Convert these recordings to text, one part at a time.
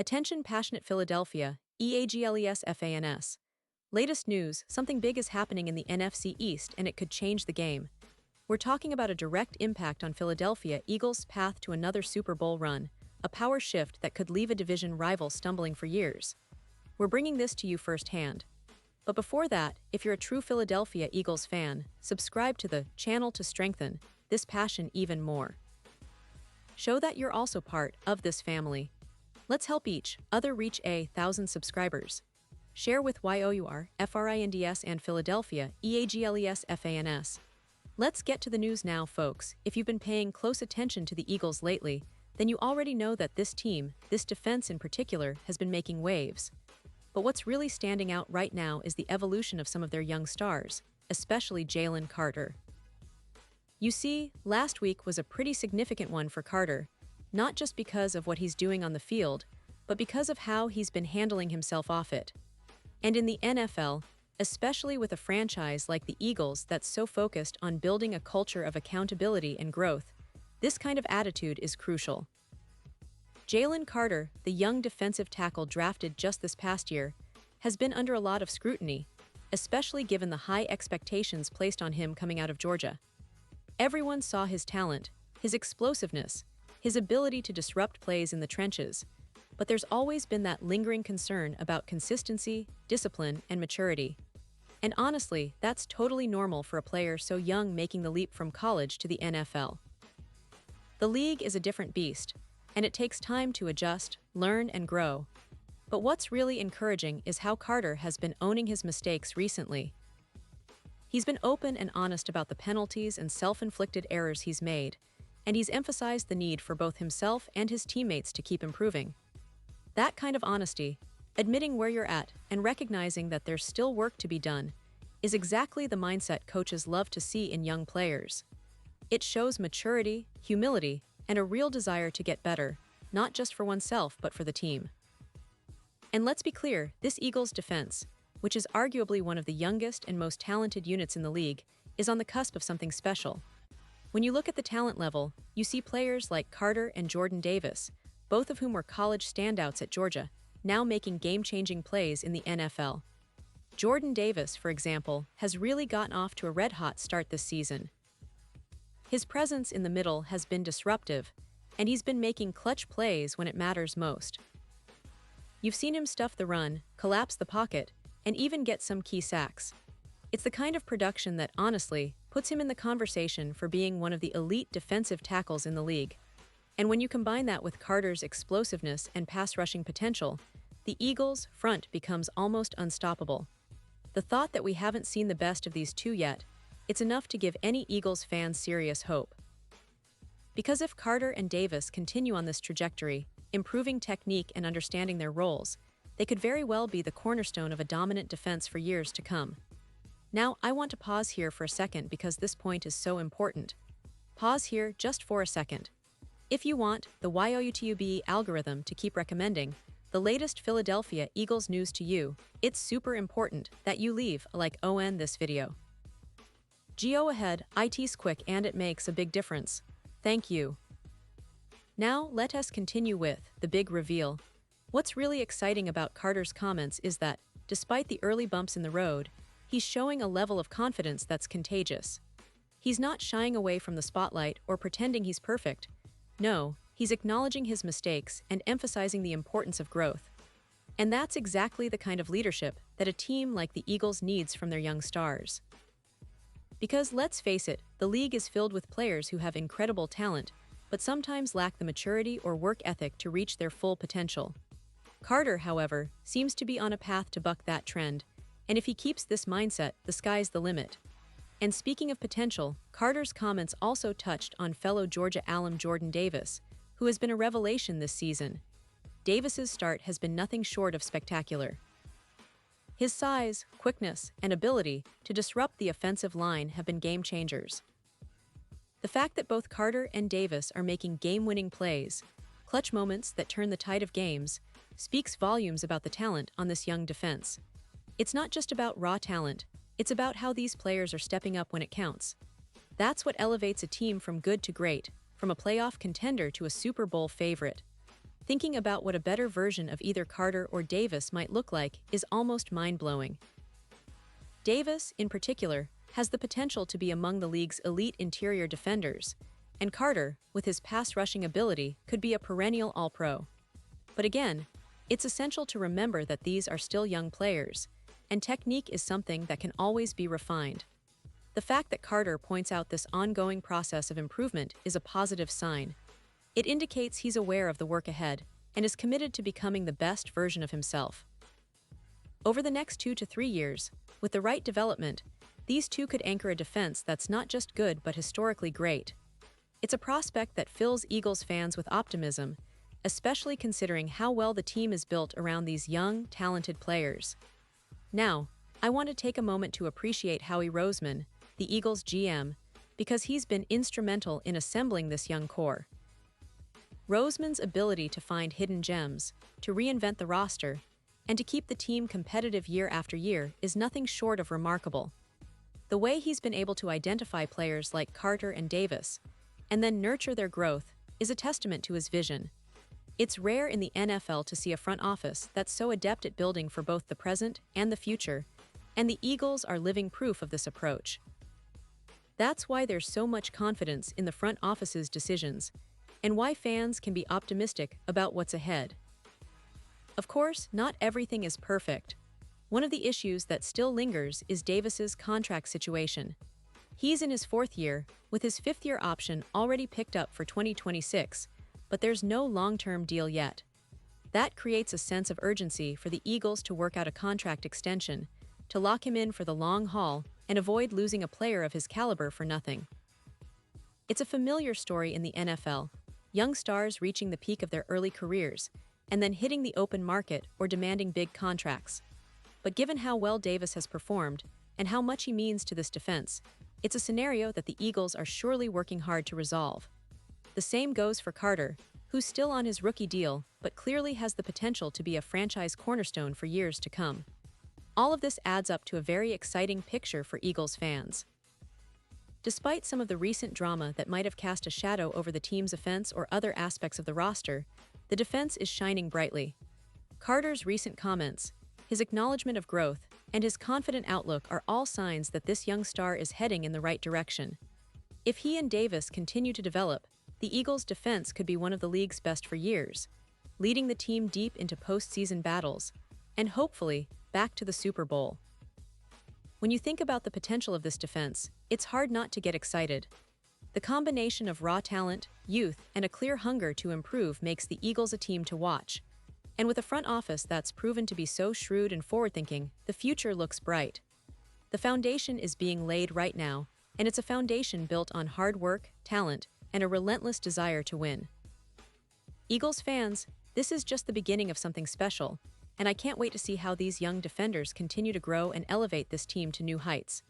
Attention passionate Philadelphia, EAGLES. Latest news, something big is happening in the NFC East and it could change the game. We're talking about a direct impact on Philadelphia Eagles' path to another Super Bowl run, a power shift that could leave a division rival stumbling for years. We're bringing this to you firsthand. But before that, if you're a true Philadelphia Eagles fan, subscribe to the channel to strengthen this passion even more. Show that you're also part of this family. Let's help each other reach 1,000 subscribers. Share with YOUR, FRINDS and Philadelphia, EAGLES. Let's get to the news now, folks. If you've been paying close attention to the Eagles lately, then you already know that this team, this defense in particular, has been making waves. But what's really standing out right now is the evolution of some of their young stars, especially Jalen Carter. You see, last week was a pretty significant one for Carter, not just because of what he's doing on the field, but because of how he's been handling himself off it. And in the NFL, especially with a franchise like the Eagles that's so focused on building a culture of accountability and growth, this kind of attitude is crucial. Jalen Carter, the young defensive tackle drafted just this past year, has been under a lot of scrutiny, especially given the high expectations placed on him coming out of Georgia. Everyone saw his talent, his explosiveness, his ability to disrupt plays in the trenches, but there's always been that lingering concern about consistency, discipline, and maturity. And honestly, that's totally normal for a player so young making the leap from college to the NFL. The league is a different beast, and it takes time to adjust, learn, and grow. But what's really encouraging is how Carter has been owning his mistakes recently. He's been open and honest about the penalties and self-inflicted errors he's made, and he's emphasized the need for both himself and his teammates to keep improving. That kind of honesty, admitting where you're at and recognizing that there's still work to be done, is exactly the mindset coaches love to see in young players. It shows maturity, humility, and a real desire to get better, not just for oneself but for the team. And let's be clear, this Eagles defense, which is arguably one of the youngest and most talented units in the league, is on the cusp of something special. When you look at the talent level, you see players like Carter and Jordan Davis, both of whom were college standouts at Georgia, now making game-changing plays in the NFL. Jordan Davis, for example, has really gotten off to a red-hot start this season. His presence in the middle has been disruptive, and he's been making clutch plays when it matters most. You've seen him stuff the run, collapse the pocket, and even get some key sacks. It's the kind of production that, honestly, puts him in the conversation for being one of the elite defensive tackles in the league. And when you combine that with Carter's explosiveness and pass-rushing potential, the Eagles' front becomes almost unstoppable. The thought that we haven't seen the best of these two yet, it's enough to give any Eagles fan serious hope. Because if Carter and Davis continue on this trajectory, improving technique and understanding their roles, they could very well be the cornerstone of a dominant defense for years to come. Now, I want to pause here for a second because this point is so important. Pause here just for a second. If you want the YOUTUBE algorithm to keep recommending the latest Philadelphia Eagles news to you, it's super important that you leave a like on this video. Go ahead, it's quick and it makes a big difference. Thank you. Now, let us continue with the big reveal. What's really exciting about Carter's comments is that, despite the early bumps in the road, he's showing a level of confidence that's contagious. He's not shying away from the spotlight or pretending he's perfect. No, he's acknowledging his mistakes and emphasizing the importance of growth. And that's exactly the kind of leadership that a team like the Eagles needs from their young stars. Because let's face it, the league is filled with players who have incredible talent, but sometimes lack the maturity or work ethic to reach their full potential. Carter, however, seems to be on a path to buck that trend, and if he keeps this mindset, the sky's the limit. And speaking of potential, Carter's comments also touched on fellow Georgia alum Jordan Davis, who has been a revelation this season. Davis's start has been nothing short of spectacular. His size, quickness, and ability to disrupt the offensive line have been game changers. The fact that both Carter and Davis are making game-winning plays, clutch moments that turn the tide of games, speaks volumes about the talent on this young defense. It's not just about raw talent, it's about how these players are stepping up when it counts. That's what elevates a team from good to great, from a playoff contender to a Super Bowl favorite. Thinking about what a better version of either Carter or Davis might look like is almost mind-blowing. Davis, in particular, has the potential to be among the league's elite interior defenders, and Carter, with his pass-rushing ability, could be a perennial All-Pro. But again, it's essential to remember that these are still young players, and technique is something that can always be refined. The fact that Carter points out this ongoing process of improvement is a positive sign. It indicates he's aware of the work ahead and is committed to becoming the best version of himself. Over the next 2 to 3 years, with the right development, these two could anchor a defense that's not just good but historically great. It's a prospect that fills Eagles fans with optimism, especially considering how well the team is built around these young, talented players. Now, I want to take a moment to appreciate Howie Roseman, the Eagles GM, because he's been instrumental in assembling this young core. Roseman's ability to find hidden gems, to reinvent the roster, and to keep the team competitive year after year is nothing short of remarkable. The way he's been able to identify players like Carter and Davis, and then nurture their growth, is a testament to his vision. It's rare in the NFL to see a front office that's so adept at building for both the present and the future, and the Eagles are living proof of this approach. That's why there's so much confidence in the front office's decisions, and why fans can be optimistic about what's ahead. Of course, not everything is perfect. One of the issues that still lingers is Davis's contract situation. He's in his 4th year, with his 5th-year option already picked up for 2026, but there's no long-term deal yet. That creates a sense of urgency for the Eagles to work out a contract extension, to lock him in for the long haul and avoid losing a player of his caliber for nothing. It's a familiar story in the NFL, young stars reaching the peak of their early careers and then hitting the open market or demanding big contracts. But given how well Davis has performed and how much he means to this defense, it's a scenario that the Eagles are surely working hard to resolve. The same goes for Carter, who's still on his rookie deal but clearly has the potential to be a franchise cornerstone for years to come. All of this adds up to a very exciting picture for Eagles fans. Despite some of the recent drama that might have cast a shadow over the team's offense or other aspects of the roster, the defense is shining brightly. Carter's recent comments, his acknowledgement of growth, and his confident outlook are all signs that this young star is heading in the right direction. If he and Davis continue to develop, the Eagles' defense could be one of the league's best for years, leading the team deep into postseason battles, and hopefully, back to the Super Bowl. When you think about the potential of this defense, it's hard not to get excited. The combination of raw talent, youth, and a clear hunger to improve makes the Eagles a team to watch. And with a front office that's proven to be so shrewd and forward-thinking, the future looks bright. The foundation is being laid right now, and it's a foundation built on hard work, talent, and a relentless desire to win. Eagles fans, this is just the beginning of something special, and I can't wait to see how these young defenders continue to grow and elevate this team to new heights.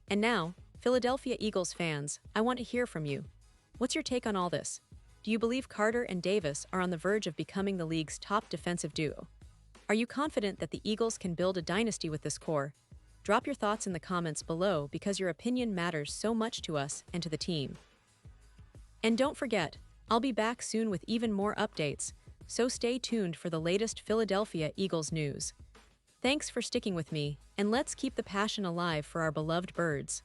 And now, Philadelphia Eagles fans, I want to hear from you. What's your take on all this? Do you believe Carter and Davis are on the verge of becoming the league's top defensive duo? Are you confident that the Eagles can build a dynasty with this core? Drop your thoughts in the comments below because your opinion matters so much to us and to the team. And don't forget, I'll be back soon with even more updates, so stay tuned for the latest Philadelphia Eagles news. Thanks for sticking with me, and let's keep the passion alive for our beloved birds.